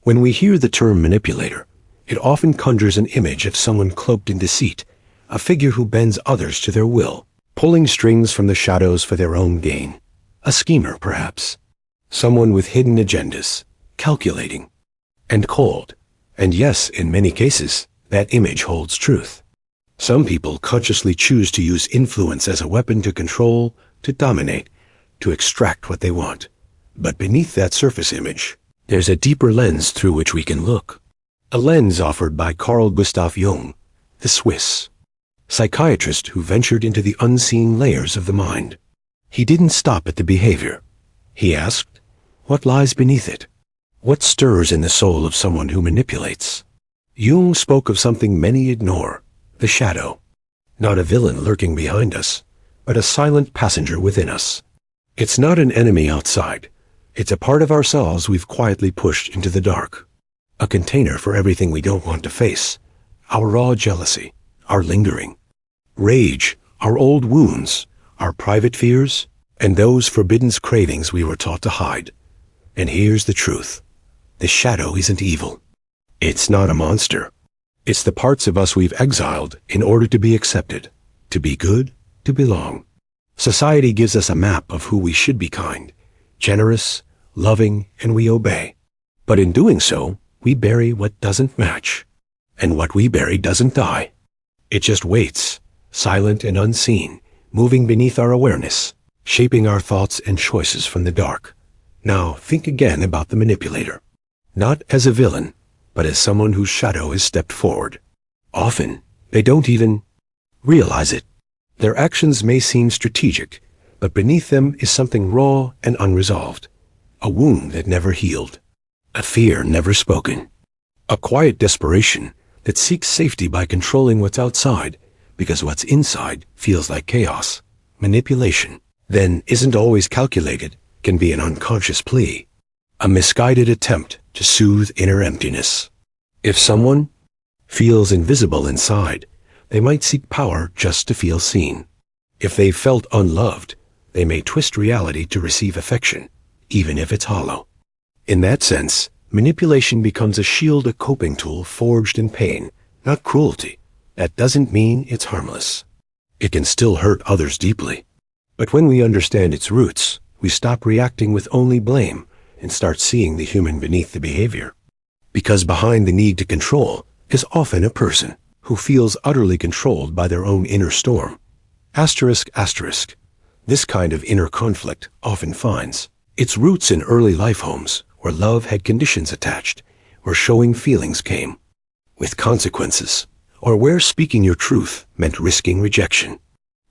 When we hear the term manipulator, it often conjures an image of someone cloaked in deceit, a figure who bends others to their will, pulling strings from the shadows for their own gain. A schemer, perhaps. Someone with hidden agendas, calculating, and cold. And yes, in many cases, that image holds truth. Some people consciously choose to use influence as a weapon to control, to dominate, to extract what they want. But beneath that surface image, there's a deeper lens through which we can look. A lens offered by Carl Gustav Jung, the Swiss psychiatrist who ventured into the unseen layers of the mind. He didn't stop at the behavior. He asked, what lies beneath it? What stirs in the soul of someone who manipulates? Jung spoke of something many ignore, the shadow. Not a villain lurking behind us, but a silent passenger within us. It's not an enemy outside. It's a part of ourselves we've quietly pushed into the dark. A container for everything we don't want to face. Our raw jealousy, our lingering rage, our old wounds, our private fears, and those forbidden cravings we were taught to hide. And here's the truth. The shadow isn't evil. It's not a monster. It's the parts of us we've exiled in order to be accepted, to be good, to belong. Society gives us a map of who we should be: kind, generous, loving, and we obey. But in doing so, we bury what doesn't match. And what we bury doesn't die. It just waits, silent and unseen, moving beneath our awareness, shaping our thoughts and choices from the dark. Now, think again about the manipulator. Not as a villain, but as someone whose shadow has stepped forward. Often, they don't even realize it. Their actions may seem strategic, but beneath them is something raw and unresolved. A wound that never healed. A fear never spoken. A quiet desperation that seeks safety by controlling what's outside, because what's inside feels like chaos. Manipulation, then, isn't always calculated, can be an unconscious plea. A misguided attempt to soothe inner emptiness. If someone feels invisible inside, they might seek power just to feel seen. If they've felt unloved, they may twist reality to receive affection, even if it's hollow. In that sense, manipulation becomes a shield, a coping tool forged in pain, not cruelty. That doesn't mean it's harmless. It can still hurt others deeply. But when we understand its roots, we stop reacting with only blame and start seeing the human beneath the behavior. Because behind the need to control is often a person who feels utterly controlled by their own inner storm. Asterisk, asterisk. This kind of inner conflict often finds its roots in early life homes where love had conditions attached, where showing feelings came with consequences, or where speaking your truth meant risking rejection.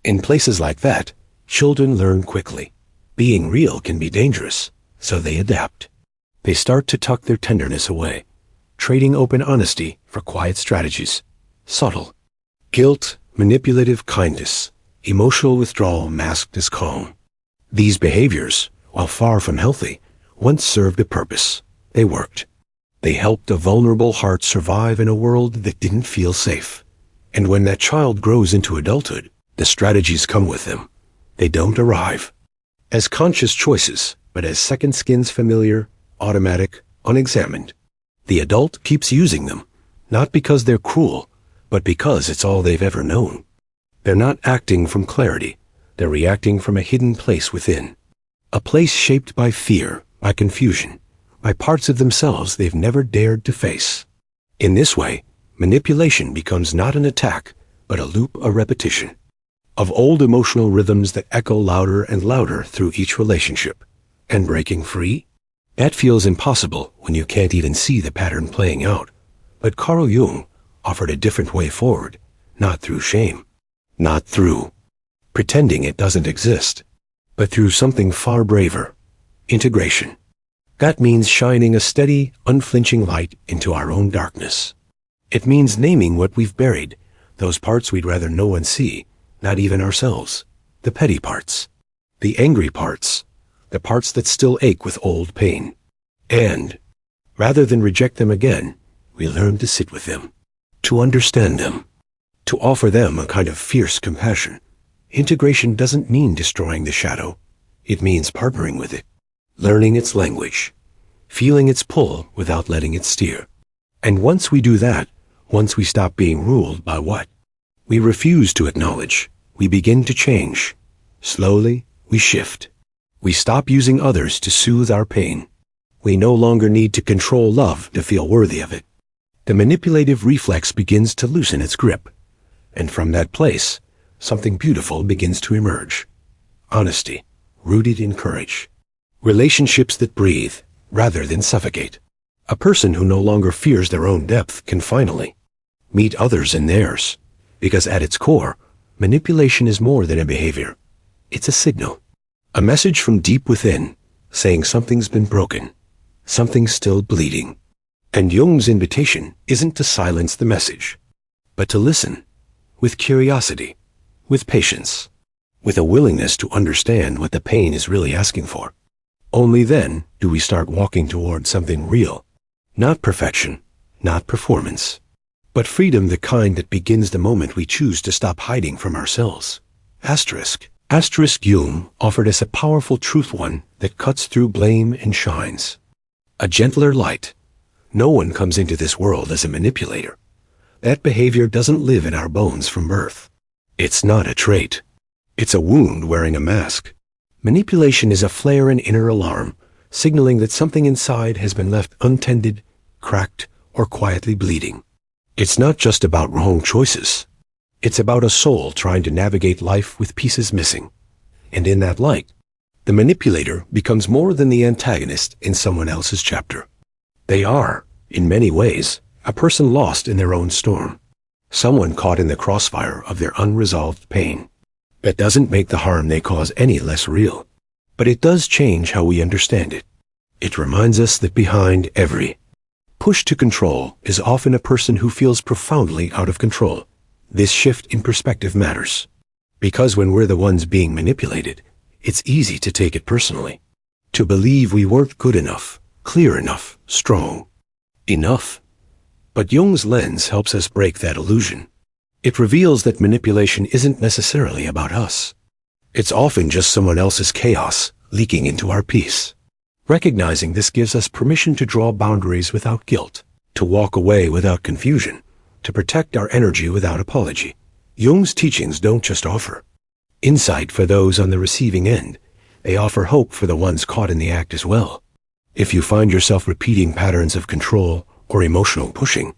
In places like that, children learn quickly. Being real can be dangerous, so they adapt. They start to tuck their tenderness away, trading open honesty for quiet strategies. Subtle. Guilt, manipulative kindness, emotional withdrawal masked as calm. These behaviors, while far from healthy, once served a purpose. They worked. They helped a vulnerable heart survive in a world that didn't feel safe. And when that child grows into adulthood, the strategies come with them. They don't arrive as conscious choices, but as second skins, familiar, automatic, unexamined. The adult keeps using them, not because they're cruel, but because it's all they've ever known. They're not acting from clarity. They're reacting from a hidden place within. A place shaped by fear, by confusion, by parts of themselves they've never dared to face. In this way, manipulation becomes not an attack, but a loop, a repetition of old emotional rhythms that echo louder and louder through each relationship. And breaking free? That feels impossible when you can't even see the pattern playing out. But Carl Jung offered a different way forward, not through shame, not through pretending it doesn't exist, but through something far braver: integration. That means shining a steady, unflinching light into our own darkness. It means naming what we've buried, those parts we'd rather no one see, not even ourselves, the petty parts, the angry parts, the parts that still ache with old pain. And, rather than reject them again, we learn to sit with them, to understand them, to offer them a kind of fierce compassion. Integration doesn't mean destroying the shadow. It means partnering with it, learning its language, feeling its pull without letting it steer. And once we do that, once we stop being ruled by what we refuse to acknowledge, we begin to change. Slowly, we shift. We stop using others to soothe our pain. We no longer need to control love to feel worthy of it. The manipulative reflex begins to loosen its grip. And from that place, something beautiful begins to emerge. Honesty, rooted in courage. Relationships that breathe, rather than suffocate. A person who no longer fears their own depth can finally meet others in theirs. Because at its core, manipulation is more than a behavior. It's a signal. A message from deep within, saying something's been broken. Something's still bleeding. And Jung's invitation isn't to silence the message, but to listen. With curiosity, with patience, with a willingness to understand what the pain is really asking for. Only then do we start walking toward something real. Not perfection, not performance, but freedom, the kind that begins the moment we choose to stop hiding from ourselves. Asterisk Jung offered us a powerful truth, one that cuts through blame and shines. A gentler light. No one comes into this world as a manipulator. That behavior doesn't live in our bones from birth. It's not a trait. It's a wound wearing a mask. Manipulation is a flare in inner alarm, signaling that something inside has been left untended, cracked, or quietly bleeding. It's not just about wrong choices. It's about a soul trying to navigate life with pieces missing. And in that light, the manipulator becomes more than the antagonist in someone else's chapter. They are, in many ways, a person lost in their own storm. Someone caught in the crossfire of their unresolved pain. That doesn't make the harm they cause any less real. But it does change how we understand it. It reminds us that behind every push to control is often a person who feels profoundly out of control. This shift in perspective matters. Because when we're the ones being manipulated, it's easy to take it personally. To believe we weren't good enough, clear enough, strong enough. But Jung's lens helps us break that illusion. It reveals that manipulation isn't necessarily about us. It's often just someone else's chaos leaking into our peace. Recognizing this gives us permission to draw boundaries without guilt, to walk away without confusion, to protect our energy without apology. Jung's teachings don't just offer insight for those on the receiving end. They offer hope for the ones caught in the act as well. If you find yourself repeating patterns of control or emotional pushing,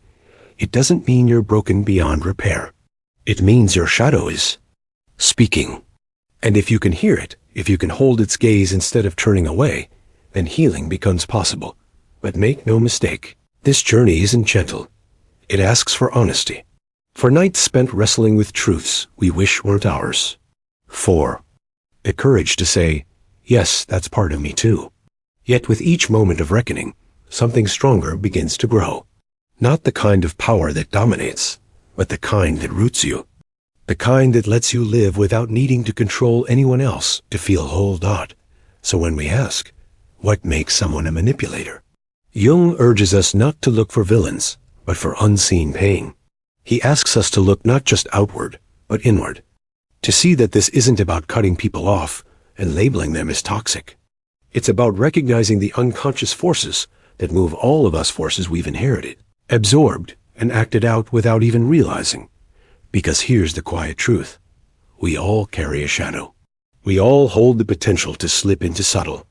it doesn't mean you're broken beyond repair. It means your shadow is speaking. And if you can hear it, if you can hold its gaze instead of turning away, then healing becomes possible. But make no mistake, this journey isn't gentle. It asks for honesty. For nights spent wrestling with truths we wish weren't ours. 4. The courage to say, yes, that's part of me too. Yet with each moment of reckoning, something stronger begins to grow. Not the kind of power that dominates, but the kind that roots you. The kind that lets you live without needing to control anyone else to feel whole. So when we ask, what makes someone a manipulator? Jung urges us not to look for villains, but for unseen pain. He asks us to look not just outward, but inward. To see that this isn't about cutting people off and labeling them as toxic. It's about recognizing the unconscious forces that move all of us, forces we've inherited, absorbed, and acted out without even realizing. Because here's the quiet truth. We all carry a shadow. We all hold the potential to slip into subtle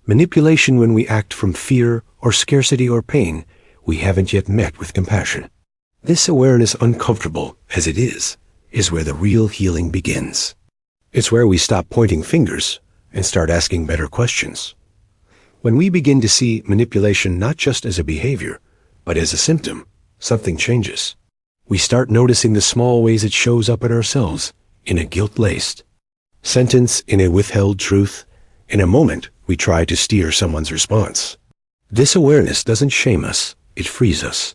manipulation when we act from fear or scarcity or pain we haven't yet met with compassion. This awareness, uncomfortable as it is where the real healing begins. It's where we stop pointing fingers and start asking better questions. When we begin to see manipulation not just as a behavior, but as a symptom, something changes. We start noticing the small ways it shows up in ourselves, in a guilt-laced sentence, in a withheld truth, in a moment we try to steer someone's response. This awareness doesn't shame us, it frees us.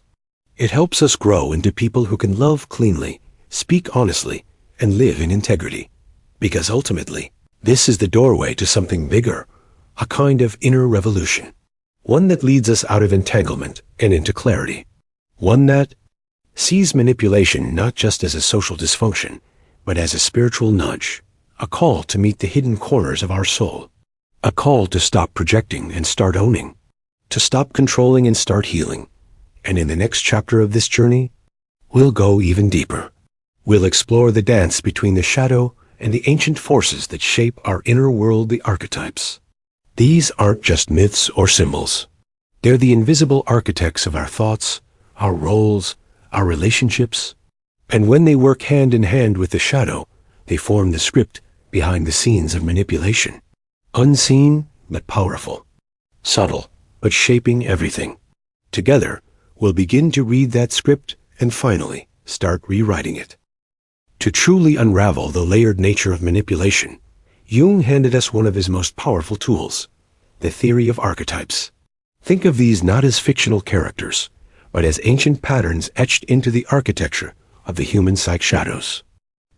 It helps us grow into people who can love cleanly, speak honestly, and live in integrity. Because ultimately, this is the doorway to something bigger, a kind of inner revolution. One that leads us out of entanglement and into clarity. One that sees manipulation not just as a social dysfunction, but as a spiritual nudge, a call to meet the hidden corners of our soul, a call to stop projecting and start owning. to stop controlling and start healing. And in the next chapter of this journey, we'll go even deeper. We'll explore the dance between the shadow and the ancient forces that shape our inner world, the archetypes. These aren't just myths or symbols. They're the invisible architects of our thoughts, our roles, our relationships. And when they work hand in hand with the shadow, they form the script behind the scenes of manipulation. Unseen, but powerful. Subtle, but shaping everything. Together, we'll begin to read that script and finally start rewriting it. To truly unravel the layered nature of manipulation, Jung handed us one of his most powerful tools, the theory of archetypes. Think of these not as fictional characters, but as ancient patterns etched into the architecture of the human psyche shadows.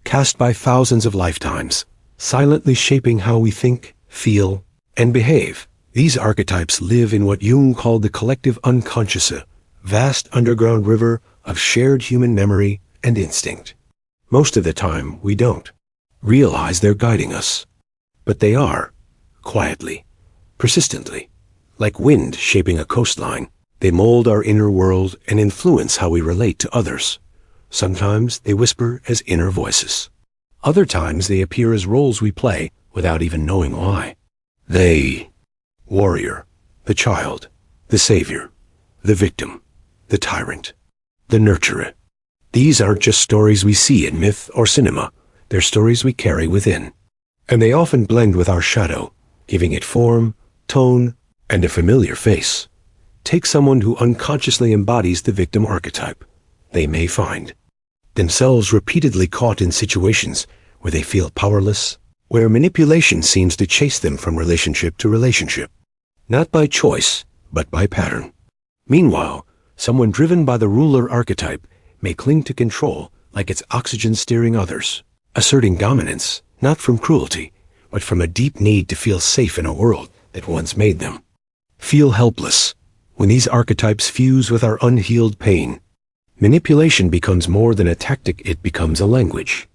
Cast by thousands of lifetimes, silently shaping how we think, feel, and behave. These archetypes live in what Jung called the collective unconscious, a vast underground river of shared human memory and instinct. Most of the time, we don't realize they're guiding us. But they are, quietly, persistently. Like wind shaping a coastline, they mold our inner world and influence how we relate to others. Sometimes they whisper as inner voices. Other times they appear as roles we play without even knowing why. They, warrior, the child, the savior, the victim, the tyrant, the nurturer. These aren't just stories we see in myth or cinema. They're stories we carry within. And they often blend with our shadow, giving it form, tone, and a familiar face. Take someone who unconsciously embodies the victim archetype. They may find themselves repeatedly caught in situations where they feel powerless, where manipulation seems to chase them from relationship to relationship, not by choice, but by pattern. Meanwhile, someone driven by the ruler archetype may cling to control like it's oxygen steering others, asserting dominance, not from cruelty, but from a deep need to feel safe in a world that once made them. Feel helpless. When these archetypes fuse with our unhealed pain, manipulation becomes more than a tactic, it becomes a language.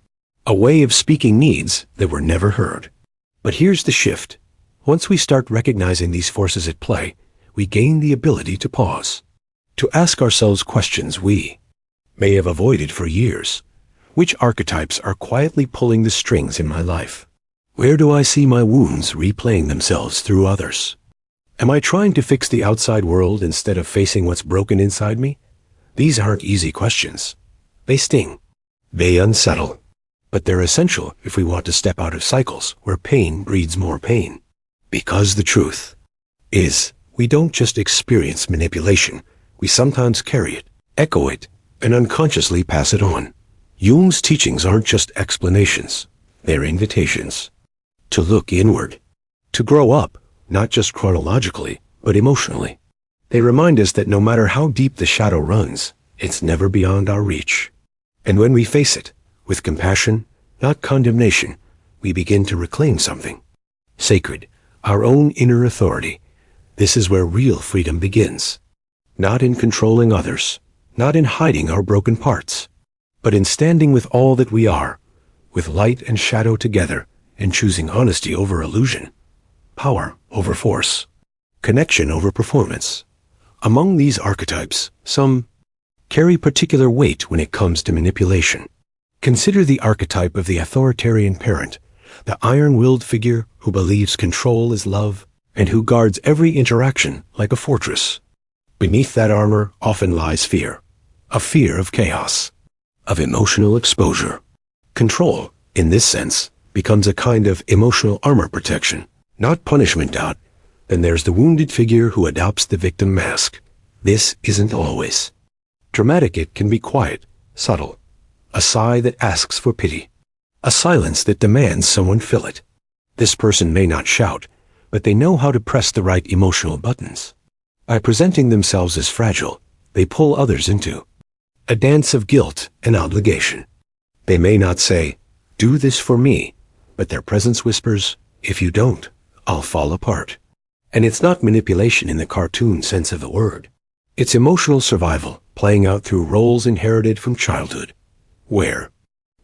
A way of speaking needs that were never heard. But here's the shift. Once we start recognizing these forces at play, we gain the ability to pause, to ask ourselves questions we may have avoided for years. Which archetypes are quietly pulling the strings in my life? Where do I see my wounds replaying themselves through others? Am I trying to fix the outside world instead of facing what's broken inside me? These aren't easy questions. They sting. They unsettle. But they're essential if we want to step out of cycles where pain breeds more pain. Because the truth is, we don't just experience manipulation, we sometimes carry it, echo it, and unconsciously pass it on. Jung's teachings aren't just explanations, they're invitations to look inward, to grow up, not just chronologically, but emotionally. They remind us that no matter how deep the shadow runs, it's never beyond our reach. And when we face it, with compassion, not condemnation, we begin to reclaim something sacred, our own inner authority. This is where real freedom begins. Not in controlling others, not in hiding our broken parts, but in standing with all that we are, with light and shadow together, and choosing honesty over illusion, power over force, connection over performance. Among these archetypes, some carry particular weight when it comes to manipulation. Consider the archetype of the authoritarian parent, the iron-willed figure who believes control is love and who guards every interaction like a fortress. Beneath that armor often lies fear, a fear of chaos, of emotional exposure. Control, in this sense, becomes a kind of emotional armor protection, not punishment out. Then there's the wounded figure who adopts the victim mask. This isn't always dramatic. It can be quiet, subtle, a sigh that asks for pity, a silence that demands someone fill it. This person may not shout, but they know how to press the right emotional buttons. By presenting themselves as fragile, they pull others into a dance of guilt and obligation. They may not say, "Do this for me," but their presence whispers, "If you don't, I'll fall apart." And it's not manipulation in the cartoon sense of the word. It's emotional survival, playing out through roles inherited from childhood, where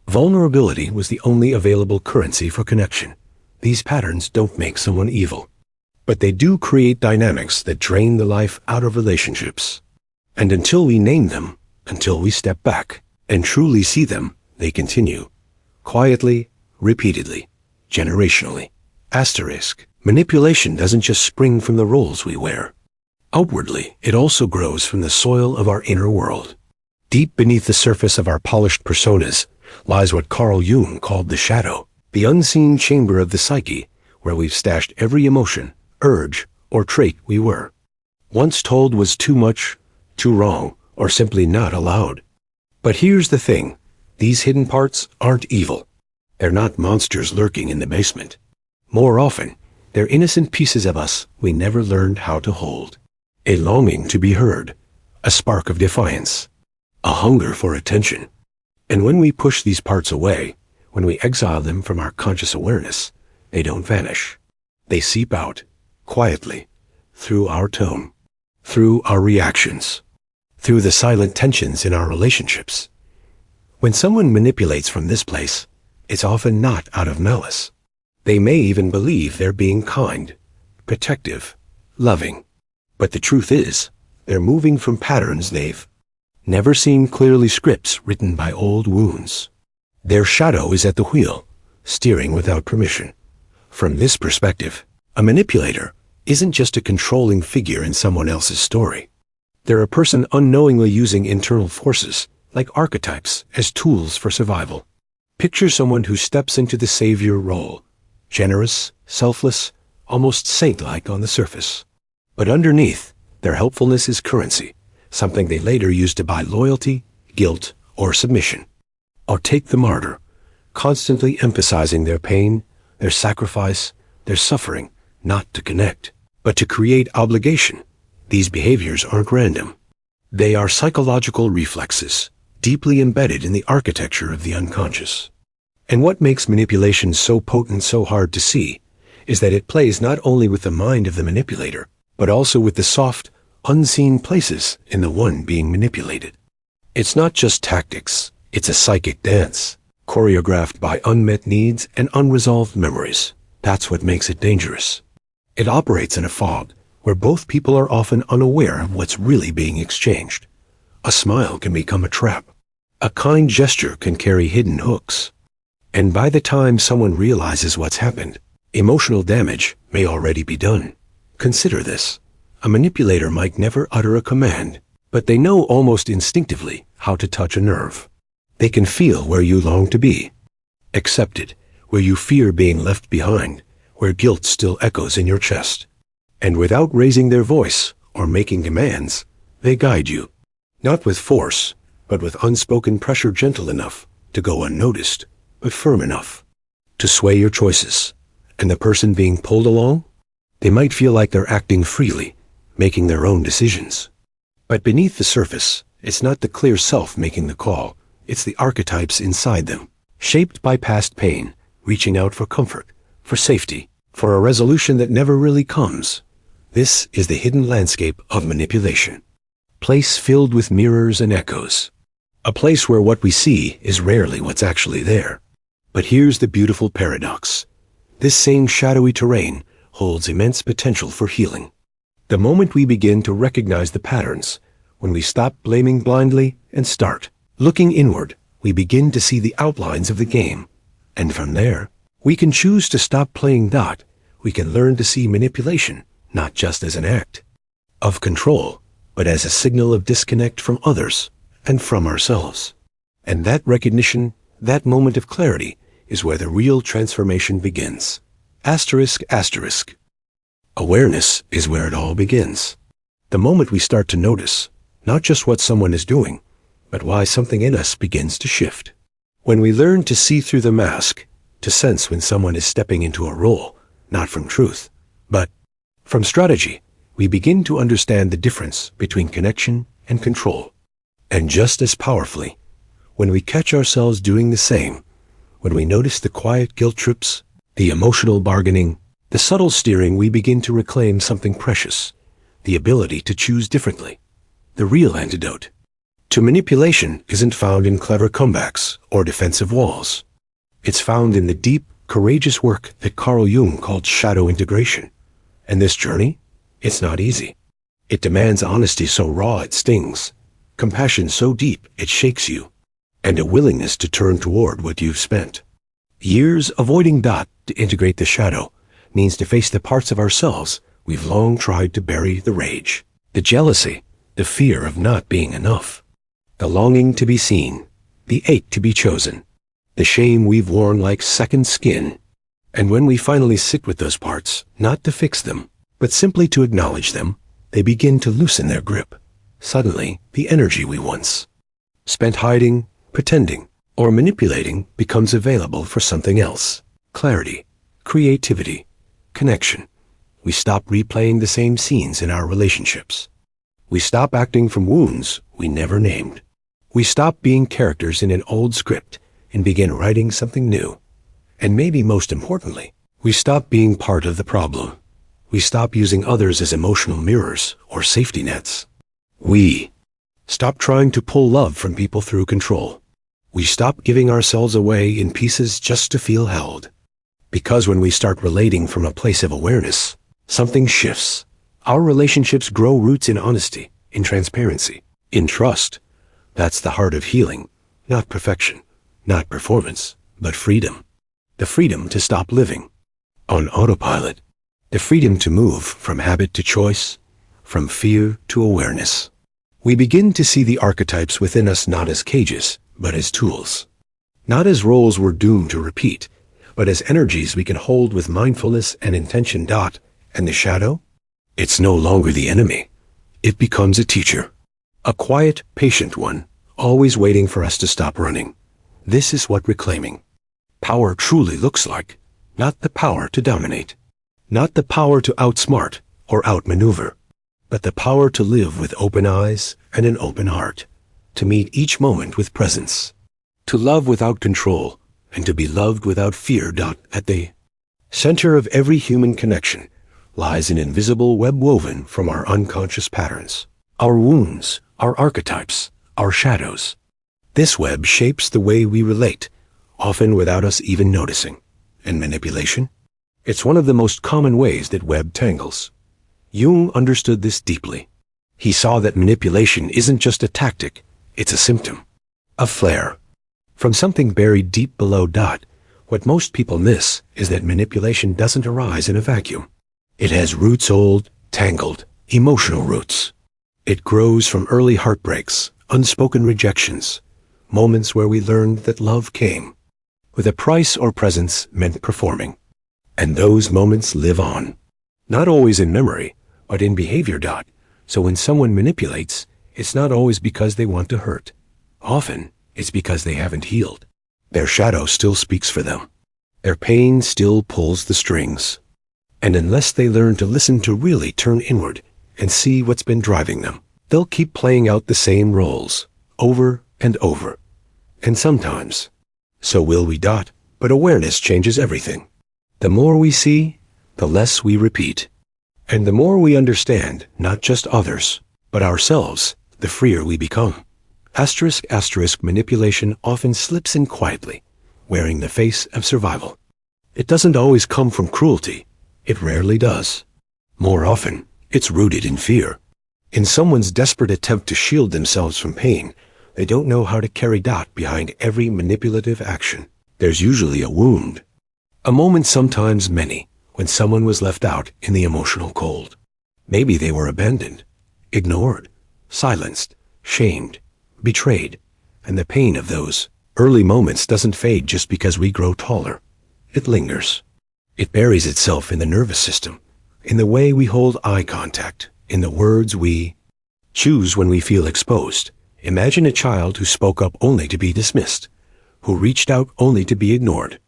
vulnerability was the only available currency for connection. These patterns don't make someone evil, But they do create dynamics that drain the life out of relationships. And until we name them, until we step back and truly see them, they continue. Quietly, repeatedly, generationally. Asterisk. Manipulation doesn't just spring from the roles we wear. Outwardly, it also grows from the soil of our inner world. Deep beneath the surface of our polished personas lies what Carl Jung called the shadow, the unseen chamber of the psyche, where we've stashed every emotion, urge, or trait we were once told was too much, too wrong, or simply not allowed. But here's the thing, these hidden parts aren't evil. They're not monsters lurking in the basement. More often, they're innocent pieces of us we never learned how to hold. A longing to be heard, a spark of defiance, a hunger for attention. And when we push these parts away, when we exile them from our conscious awareness, they don't vanish. They seep out, quietly, through our tone, through our reactions, through the silent tensions in our relationships. When someone manipulates from this place, it's often not out of malice. They may even believe they're being kind, protective, loving. But the truth is, they're moving from patterns they've never seen, clearly scripts written by old wounds. Their shadow is at the wheel, steering without permission. From this perspective, a manipulator isn't just a controlling figure in someone else's story. They're a person unknowingly using internal forces, like archetypes, as tools for survival. Picture someone who steps into the savior role, generous, selfless, almost saint-like on the surface. But underneath, their helpfulness is currency, something they later use to buy loyalty, guilt, or submission. Or take the martyr, constantly emphasizing their pain, their sacrifice, their suffering, not to connect, but to create obligation. These behaviors aren't random. They are psychological reflexes, deeply embedded in the architecture of the unconscious. And what makes manipulation so potent, so hard to see, is that it plays not only with the mind of the manipulator, but also with the soft, unseen places in the one being manipulated. It's not just tactics, it's a psychic dance, choreographed by unmet needs and unresolved memories. That's what makes it dangerous. It operates in a fog, where both people are often unaware of what's really being exchanged. A smile can become a trap. A kind gesture can carry hidden hooks. And by the time someone realizes what's happened, emotional damage may already be done. Consider this. A manipulator might never utter a command, but they know almost instinctively how to touch a nerve. They can feel where you long to be, accepted, where you fear being left behind, where guilt still echoes in your chest. And without raising their voice or making demands, they guide you. Not with force, but with unspoken pressure, gentle enough to go unnoticed, but firm enough to sway your choices. And the person being pulled along? They might feel like they're acting freely, making their own decisions. But beneath the surface, it's not the clear self making the call. It's the archetypes inside them, shaped by past pain, reaching out for comfort, for safety, for a resolution that never really comes. This is the hidden landscape of manipulation. Place filled with mirrors and echoes. A place where what we see is rarely what's actually there. But here's the beautiful paradox. This same shadowy terrain holds immense potential for healing. The moment we begin to recognize the patterns, when we stop blaming blindly and start looking inward, we begin to see the outlines of the game. And from there, we can choose to stop playing dot. We can learn to see manipulation not just as an act of control, but as a signal of disconnect from others and from ourselves. And that recognition, that moment of clarity, is where the real transformation begins. Asterisk, asterisk. Awareness is where it all begins. The moment we start to notice, not just what someone is doing, but why something in us begins to shift. When we learn to see through the mask, to sense when someone is stepping into a role, not from truth, but from strategy, we begin to understand the difference between connection and control. And just as powerfully, when we catch ourselves doing the same, when we notice the quiet guilt trips, the emotional bargaining, the subtle steering, we begin to reclaim something precious, the ability to choose differently. The real antidote to manipulation isn't found in clever comebacks or defensive walls. It's found in the deep, courageous work that Carl Jung called shadow integration. And this journey? It's not easy. It demands honesty so raw it stings, compassion so deep it shakes you, and a willingness to turn toward what you've spent. Years avoiding to integrate the shadow means to face the parts of ourselves we've long tried to bury: the rage, the jealousy, the fear of not being enough, the longing to be seen, the ache to be chosen, the shame we've worn like second skin. And when we finally sit with those parts, not to fix them, but simply to acknowledge them, they begin to loosen their grip. Suddenly, the energy we once spent hiding, pretending, or manipulating becomes available for something else: clarity, creativity, connection. We stop replaying the same scenes in our relationships. We stop acting from wounds we never named. We stop being characters in an old script and begin writing something new. And maybe most importantly, we stop being part of the problem. We stop using others as emotional mirrors or safety nets. We stop trying to pull love from people through control. We stop giving ourselves away in pieces just to feel held. Because when we start relating from a place of awareness, something shifts. Our relationships grow roots in honesty, in transparency, in trust. That's the heart of healing, not perfection, not performance, but freedom. The freedom to stop living on autopilot. The freedom to move from habit to choice, from fear to awareness. We begin to see the archetypes within us not as cages, but as tools. Not as roles we're doomed to repeat, but as energies we can hold with mindfulness and intention. And the shadow? It's no longer the enemy. It becomes a teacher. A quiet, patient one, always waiting for us to stop running. This is what reclaiming power truly looks like. Not the power to dominate. Not the power to outsmart or outmaneuver, but the power to live with open eyes and an open heart, to meet each moment with presence, to love without control, and to be loved without fear. At the center of every human connection lies an invisible web woven from our unconscious patterns, our wounds, our archetypes, our shadows. This web shapes the way we relate, often without us even noticing. And manipulation? It's one of the most common ways that web tangles. Jung understood this deeply. He saw that manipulation isn't just a tactic, it's a symptom, a flare, from something buried deep below. What most people miss is that manipulation doesn't arise in a vacuum. It has roots, old, tangled, emotional roots. It grows from early heartbreaks, unspoken rejections, moments where we learned that love came with a price or presence meant performing. And those moments live on, not always in memory, but in behavior. So when someone manipulates, it's not always because they want to hurt. Often, it's because they haven't healed. Their shadow still speaks for them. Their pain still pulls the strings. And unless they learn to listen, to really turn inward and see what's been driving them, they'll keep playing out the same roles, over and over. And sometimes, so will we. But awareness changes everything. The more we see, the less we repeat. And the more we understand, not just others, but ourselves, the freer we become. **** Manipulation often slips in quietly, wearing the face of survival. It doesn't always come from cruelty. It rarely does. More often, it's rooted in fear. In someone's desperate attempt to shield themselves from pain, they don't know how to carry behind every manipulative action. There's usually a wound. A moment, sometimes many, when someone was left out in the emotional cold. Maybe they were abandoned, ignored, silenced, shamed, betrayed, and the pain of those early moments doesn't fade just because we grow taller. It lingers. It buries itself in the nervous system, in the way we hold eye contact, in the words we choose when we feel exposed. Imagine a child who spoke up only to be dismissed, who reached out only to be ignored,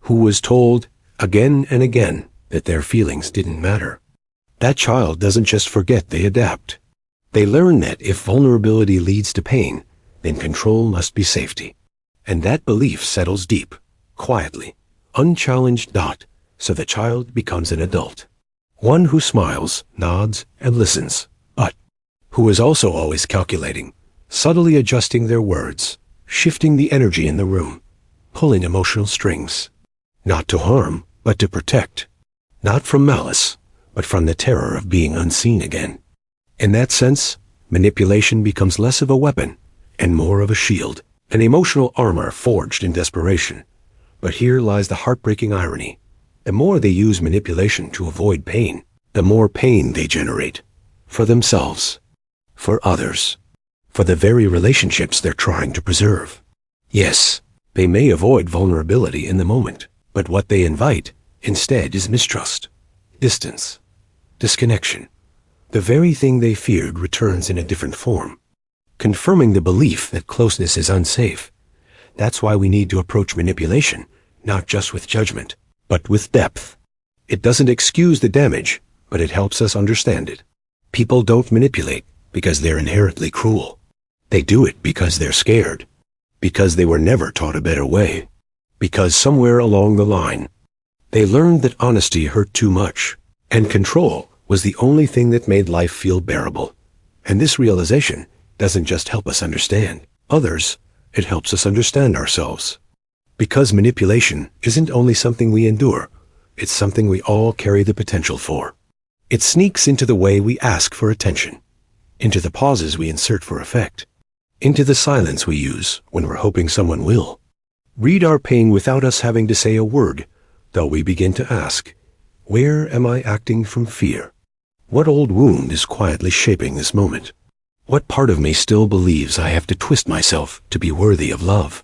who was told again and again that their feelings didn't matter. That child doesn't just forget, they adapt. They learn that if vulnerability leads to pain, then control must be safety. And that belief settles deep, quietly, unchallenged. So the child becomes an adult. One who smiles, nods, and listens, but who is also always calculating, subtly adjusting their words, shifting the energy in the room, pulling emotional strings. Not to harm, but to protect. Not from malice, but from the terror of being unseen again. In that sense, manipulation becomes less of a weapon and more of a shield, an emotional armor forged in desperation. But here lies the heartbreaking irony. The more they use manipulation to avoid pain, the more pain they generate. For themselves, for others, for the very relationships they're trying to preserve. Yes, they may avoid vulnerability in the moment, but what they invite instead is mistrust, distance, disconnection. The very thing they feared returns in a different form, confirming the belief that closeness is unsafe. That's why we need to approach manipulation, not just with judgment, but with depth. It doesn't excuse the damage, but it helps us understand it. People don't manipulate because they're inherently cruel. They do it because they're scared, because they were never taught a better way, because somewhere along the line, they learned that honesty hurt too much, and control was the only thing that made life feel bearable. And this realization doesn't just help us understand others, it helps us understand ourselves. Because manipulation isn't only something we endure, it's something we all carry the potential for. It sneaks into the way we ask for attention, into the pauses we insert for effect, into the silence we use when we're hoping someone will read our pain without us having to say a word, though we begin to ask, where am I acting from fear? What old wound is quietly shaping this moment? What part of me still believes I have to twist myself to be worthy of love?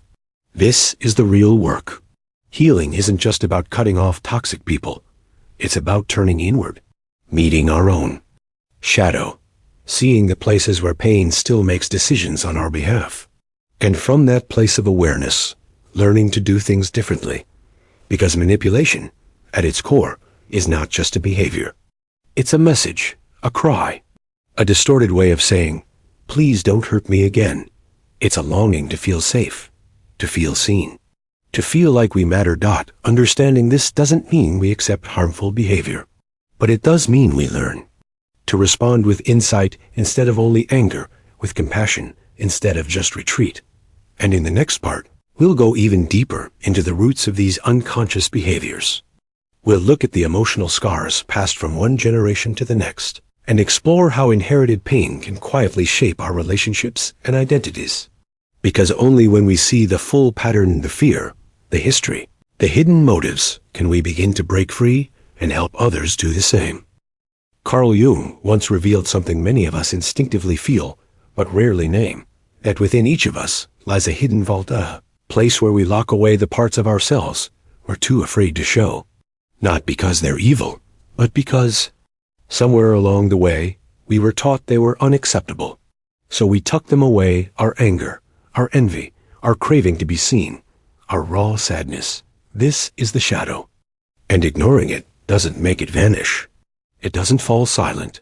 This is the real work. Healing isn't just about cutting off toxic people. It's about turning inward, meeting our own shadow, seeing the places where pain still makes decisions on our behalf. And from that place of awareness, learning to do things differently. Because manipulation, at its core, is not just a behavior. It's a message, a cry, a distorted way of saying, please don't hurt me again. It's a longing to feel safe, to feel seen, to feel like we matter. Understanding this doesn't mean we accept harmful behavior, but it does mean we learn to respond with insight instead of only anger, with compassion instead of just retreat. And in the next part, we'll go even deeper into the roots of these unconscious behaviors. We'll look at the emotional scars passed from one generation to the next, and explore how inherited pain can quietly shape our relationships and identities. Because only when we see the full pattern, the fear, the history, the hidden motives, can we begin to break free and help others do the same. Carl Jung once revealed something many of us instinctively feel, but rarely name, that within each of us lies a hidden vault, a place where we lock away the parts of ourselves we're too afraid to show. Not because they're evil, but because somewhere along the way we were taught they were unacceptable. So we tucked them away, our anger, our envy, our craving to be seen, our raw sadness. This is the shadow. And ignoring it doesn't make it vanish. It doesn't fall silent.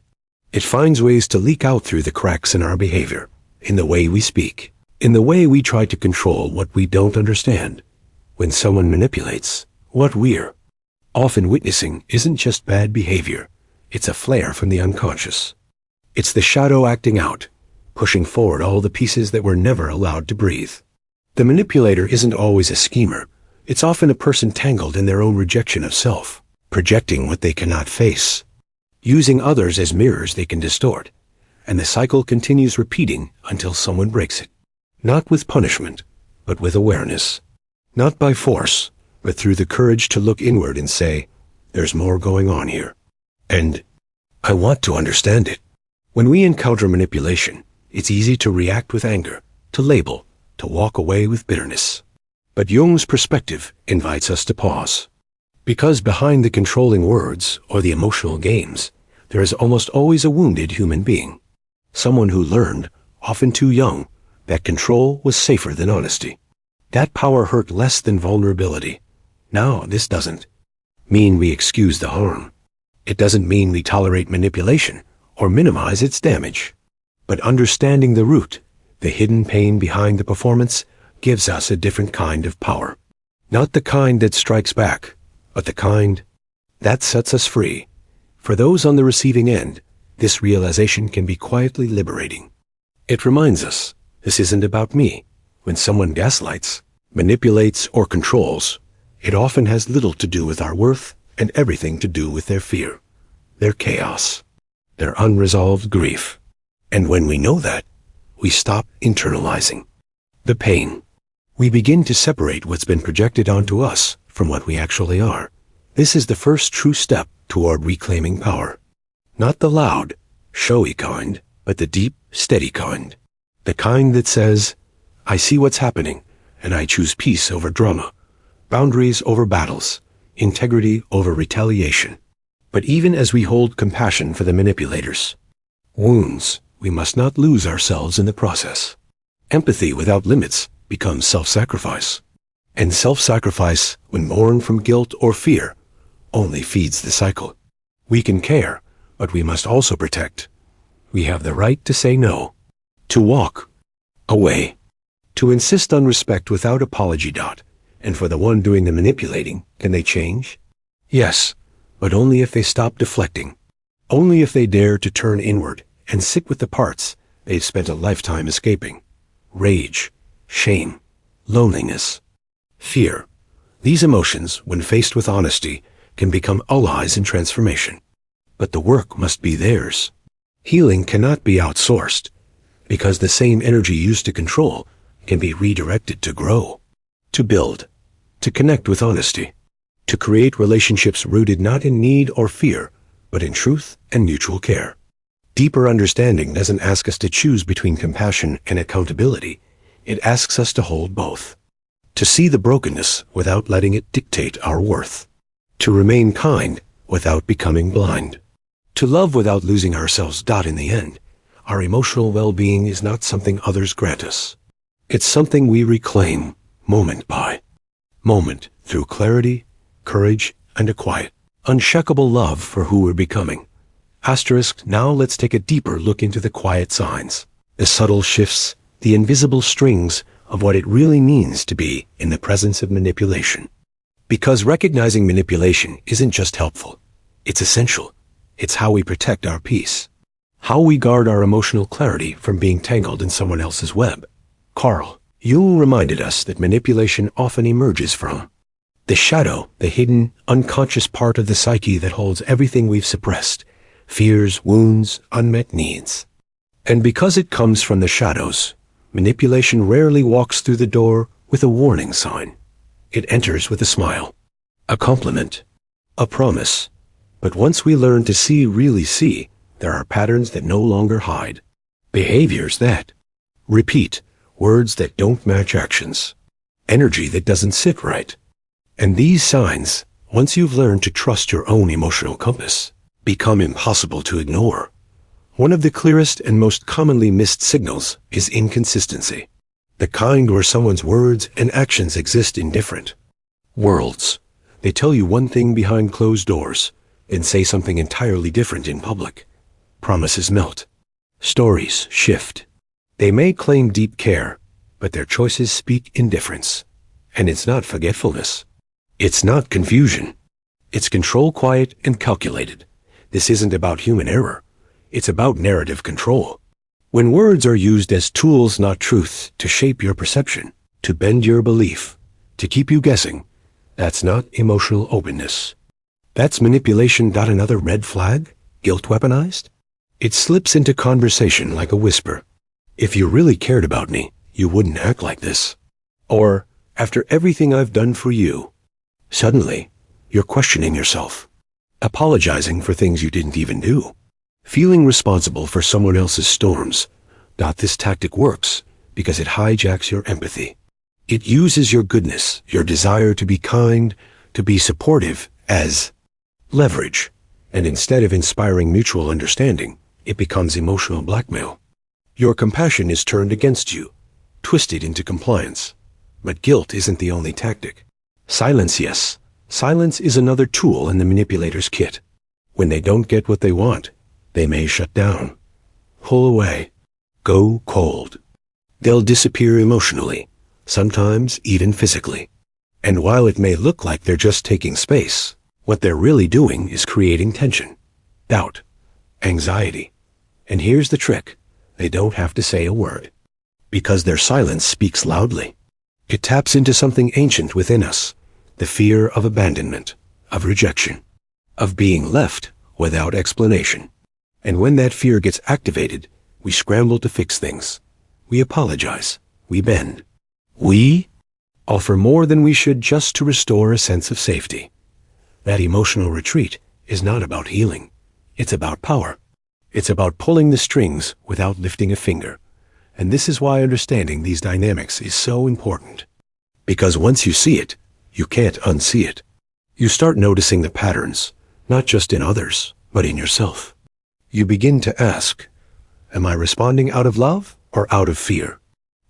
It finds ways to leak out through the cracks in our behavior, in the way we speak, in the way we try to control what we don't understand. When someone manipulates, what we're often witnessing isn't just bad behavior. It's a flare from the unconscious. It's the shadow acting out, pushing forward all the pieces that were never allowed to breathe. The manipulator isn't always a schemer. It's often a person tangled in their own rejection of self, projecting what they cannot face, using others as mirrors they can distort, and the cycle continues repeating until someone breaks it. Not with punishment, but with awareness. Not by force, but through the courage to look inward and say, there's more going on here. And I want to understand it. When we encounter manipulation, it's easy to react with anger, to label, to walk away with bitterness. But Jung's perspective invites us to pause. Because behind the controlling words or the emotional games, there is almost always a wounded human being. Someone who learned, often too young, that control was safer than honesty. That power hurt less than vulnerability. Now, this doesn't mean we excuse the harm. It doesn't mean we tolerate manipulation or minimize its damage. But understanding the root, the hidden pain behind the performance, gives us a different kind of power. Not the kind that strikes back, but the kind that sets us free. For those on the receiving end, this realization can be quietly liberating. It reminds us, this isn't about me. When someone gaslights, manipulates, or controls, it often has little to do with our worth and everything to do with their fear. their chaos, their unresolved grief. And when we know that, we stop internalizing the pain. We begin to separate what's been projected onto us from what we actually are. This is the first true step toward reclaiming power. Not the loud, showy kind, but the deep, steady kind. The kind that says, I see what's happening, and I choose peace over drama, boundaries over battles, integrity over retaliation. But even as we hold compassion for the manipulators' wounds, we must not lose ourselves in the process. Empathy without limits becomes self-sacrifice. And self-sacrifice, when born from guilt or fear, only feeds the cycle. We can care, but we must also protect. We have the right to say no, to walk away, to insist on respect without apology. And for the one doing the manipulating, can they change? Yes, but only if they stop deflecting. Only if they dare to turn inward and sit with the parts they've spent a lifetime escaping. Rage, shame, loneliness, fear. These emotions, when faced with honesty, can become allies in transformation. But the work must be theirs. Healing cannot be outsourced, because the same energy used to control can be redirected to grow, to build, to connect with honesty, to create relationships rooted not in need or fear, but in truth and mutual care. Deeper understanding doesn't ask us to choose between compassion and accountability. It asks us to hold both. To see the brokenness without letting it dictate our worth. To remain kind without becoming blind. To love without losing ourselves. In the end, our emotional well-being is not something others grant us. It's something we reclaim, moment by moment, through clarity, courage, and a quiet, unshakable love for who we're becoming. Now let's take a deeper look into the quiet signs, the subtle shifts, the invisible strings of what it really means to be in the presence of manipulation. Because recognizing manipulation isn't just helpful, it's essential. It's how we protect our peace, how we guard our emotional clarity from being tangled in someone else's web. Carl Jung reminded us that manipulation often emerges from the shadow, the hidden, unconscious part of the psyche that holds everything we've suppressed, fears, wounds, unmet needs. And because it comes from the shadows, manipulation rarely walks through the door with a warning sign. It enters with a smile, a compliment, a promise. But once we learn to really see, there are patterns that no longer hide, behaviors that repeat, words that don't match actions, energy that doesn't sit right. And these signs, once you've learned to trust your own emotional compass, become impossible to ignore. One of the clearest and most commonly missed signals is inconsistency. The kind where someone's words and actions exist in different worlds. They tell you one thing behind closed doors and say something entirely different in public. Promises melt. Stories shift. They may claim deep care, but their choices speak indifference. And it's not forgetfulness. It's not confusion. It's control, quiet and calculated. This isn't about human error. It's about narrative control. When words are used as tools, not truths, to shape your perception, to bend your belief, to keep you guessing, that's not emotional openness. That's manipulation. Another red flag? Guilt weaponized? It slips into conversation like a whisper. If you really cared about me, you wouldn't act like this. Or, after everything I've done for you, suddenly, you're questioning yourself, apologizing for things you didn't even do, feeling responsible for someone else's storms. This tactic works because it hijacks your empathy. It uses your goodness, your desire to be kind, to be supportive, as leverage. And instead of inspiring mutual understanding, it becomes emotional blackmail. Your compassion is turned against you, twisted into compliance. But guilt isn't the only tactic. Silence, yes. Silence is another tool in the manipulator's kit. When they don't get what they want, they may shut down, pull away, go cold. They'll disappear emotionally, sometimes even physically. And while it may look like they're just taking space, what they're really doing is creating tension, doubt, anxiety. And here's the trick. They don't have to say a word, because their silence speaks loudly. It taps into something ancient within us, the fear of abandonment, of rejection, of being left without explanation. And when that fear gets activated, we scramble to fix things. We apologize. We bend. We offer more than we should just to restore a sense of safety. That emotional retreat is not about healing. It's about power. It's about pulling the strings without lifting a finger. And this is why understanding these dynamics is so important. Because once you see it, you can't unsee it. You start noticing the patterns, not just in others, but in yourself. You begin to ask, am I responding out of love or out of fear?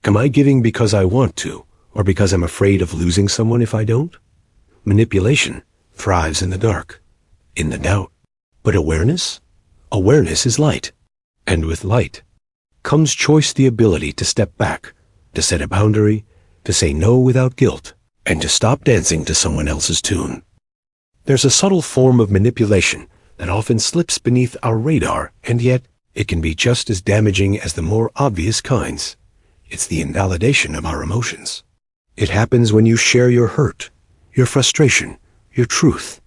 Am I giving because I want to, or because I'm afraid of losing someone if I don't? Manipulation thrives in the dark, in the doubt. But awareness? Awareness is light. And with light comes choice, the ability to step back, to set a boundary, to say no without guilt, and to stop dancing to someone else's tune. There's a subtle form of manipulation that often slips beneath our radar, and yet it can be just as damaging as the more obvious kinds. It's the invalidation of our emotions. It happens when you share your hurt, your frustration, your truth.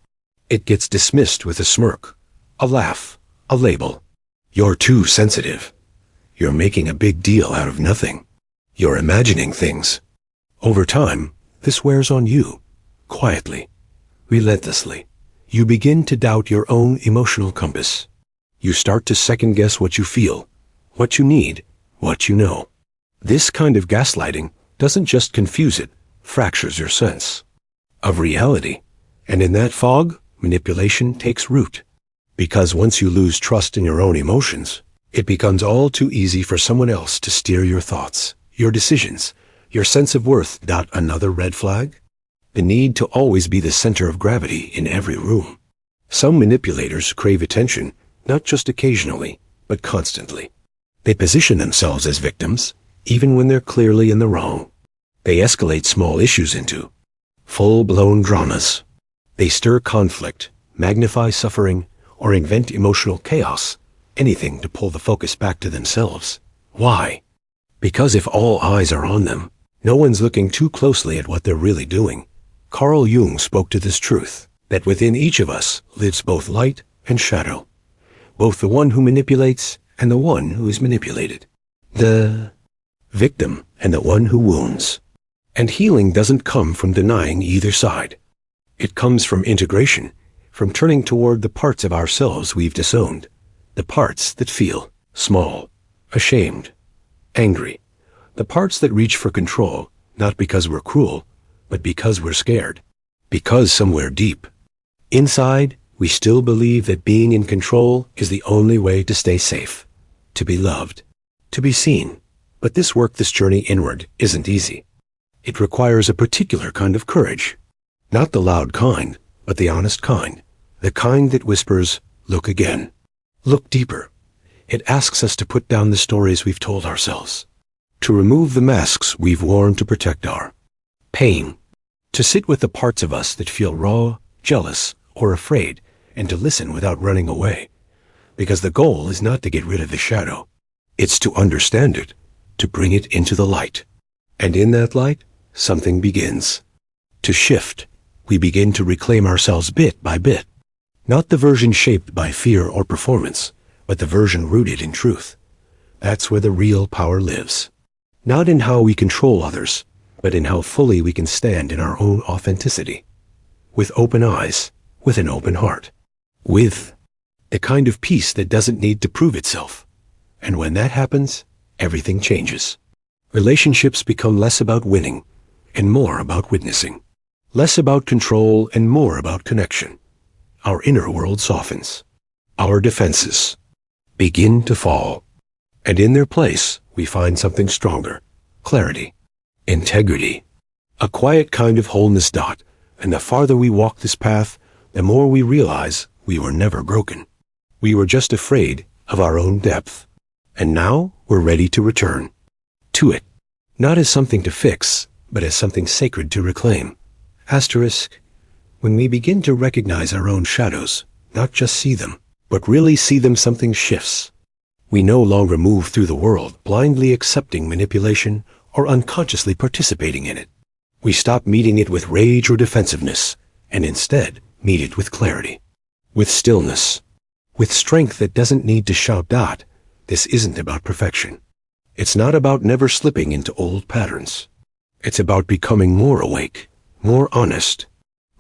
It gets dismissed with a smirk, a laugh, a label. You're too sensitive. You're making a big deal out of nothing. You're imagining things. Over time, this wears on you, quietly, relentlessly. You begin to doubt your own emotional compass. You start to second-guess what you feel, what you need, what you know. This kind of gaslighting doesn't just confuse it, fractures your sense of reality. And in that fog, manipulation takes root. Because once you lose trust in your own emotions, it becomes all too easy for someone else to steer your thoughts, your decisions, your sense of worth. Another red flag? The need to always be the center of gravity in every room. Some manipulators crave attention, not just occasionally, but constantly. They position themselves as victims, even when they're clearly in the wrong. They escalate small issues into full-blown dramas. They stir conflict, magnify suffering, or invent emotional chaos, anything to pull the focus back to themselves. Why? Because if all eyes are on them, no one's looking too closely at what they're really doing. Carl Jung spoke to this truth, that within each of us lives both light and shadow, both the one who manipulates and the one who is manipulated, the victim and the one who wounds. And healing doesn't come from denying either side. It comes from integration, from turning toward the parts of ourselves we've disowned, the parts that feel small, ashamed, angry, the parts that reach for control, not because we're cruel, but because we're scared, because somewhere deep inside, we still believe that being in control is the only way to stay safe, to be loved, to be seen. But this work, this journey inward, isn't easy. It requires a particular kind of courage, not the loud kind, but the honest kind, the kind that whispers, look again, look deeper. It asks us to put down the stories we've told ourselves, to remove the masks we've worn to protect our pain, to sit with the parts of us that feel raw, jealous, or afraid, and to listen without running away. Because the goal is not to get rid of the shadow. It's to understand it, to bring it into the light. And in that light, something begins to shift. We begin to reclaim ourselves bit by bit. Not the version shaped by fear or performance, but the version rooted in truth. That's where the real power lives. Not in how we control others, but in how fully we can stand in our own authenticity. With open eyes, with an open heart. With the kind of peace that doesn't need to prove itself. And when that happens, everything changes. Relationships become less about winning and more about witnessing. Less about control and more about connection. Our inner world softens. Our defenses begin to fall. And in their place, we find something stronger. Clarity. Integrity. A quiet kind of wholeness. And the farther we walk this path, the more we realize we were never broken. We were just afraid of our own depth. And now we're ready to return to it. Not as something to fix, but as something sacred to reclaim. Asterisk. When we begin to recognize our own shadows, not just see them, but really see them, something shifts. We no longer move through the world blindly accepting manipulation or unconsciously participating in it. We stop meeting it with rage or defensiveness, and instead meet it with clarity, with stillness, with strength that doesn't need to shout dot. This isn't about perfection. It's not about never slipping into old patterns. It's about becoming more awake, more honest,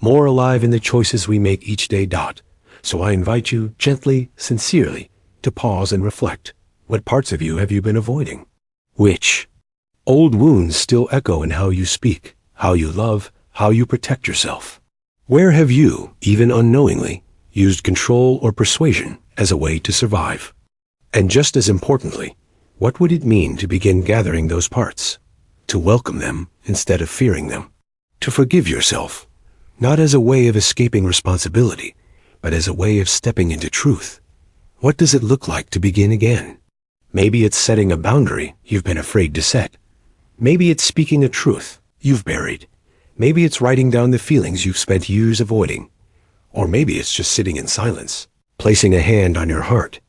more alive in the choices we make each day dot. So I invite you gently, sincerely, to pause and reflect. What parts of you have you been avoiding? Which old wounds still echo in how you speak, how you love, how you protect yourself? Where have you, even unknowingly, used control or persuasion as a way to survive? And just as importantly, what would it mean to begin gathering those parts? To welcome them instead of fearing them? To forgive yourself, not as a way of escaping responsibility, but as a way of stepping into truth? What does it look like to begin again? Maybe it's setting a boundary you've been afraid to set. Maybe it's speaking a truth you've buried. Maybe it's writing down the feelings you've spent years avoiding. Or maybe it's just sitting in silence, placing a hand on your heart,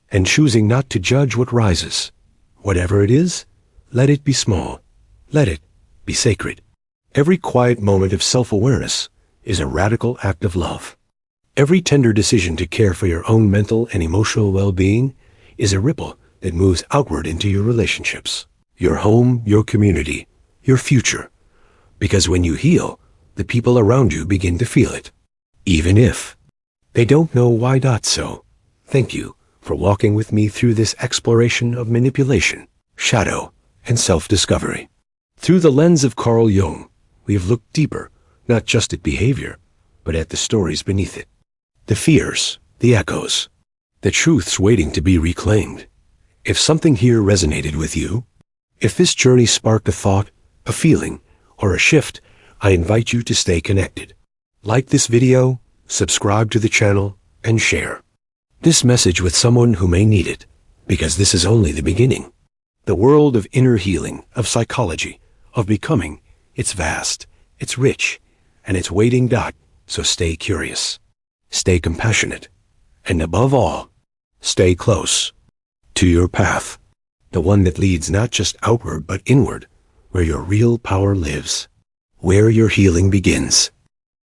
and choosing not to judge what rises. Whatever it is, let it be small. Let it be sacred. Every quiet moment of self-awareness is a radical act of love. Every tender decision to care for your own mental and emotional well-being is a ripple that moves outward into your relationships, your home, your community, your future. Because when you heal, the people around you begin to feel it, even if they don't know why. So, thank you for walking with me through this exploration of manipulation, shadow, and self-discovery. Through the lens of Carl Jung, we have looked deeper, not just at behavior, but at the stories beneath it. The fears, the echoes, the truths waiting to be reclaimed. If something here resonated with you, if this journey sparked a thought, a feeling, or a shift, I invite you to stay connected. Like this video, subscribe to the channel, and share this message with someone who may need it, because this is only the beginning. The world of inner healing, of psychology, of becoming, it's vast, it's rich, and it's waiting. So stay curious, stay compassionate, and above all, stay close to your path, the one that leads not just outward but inward, where your real power lives, where your healing begins.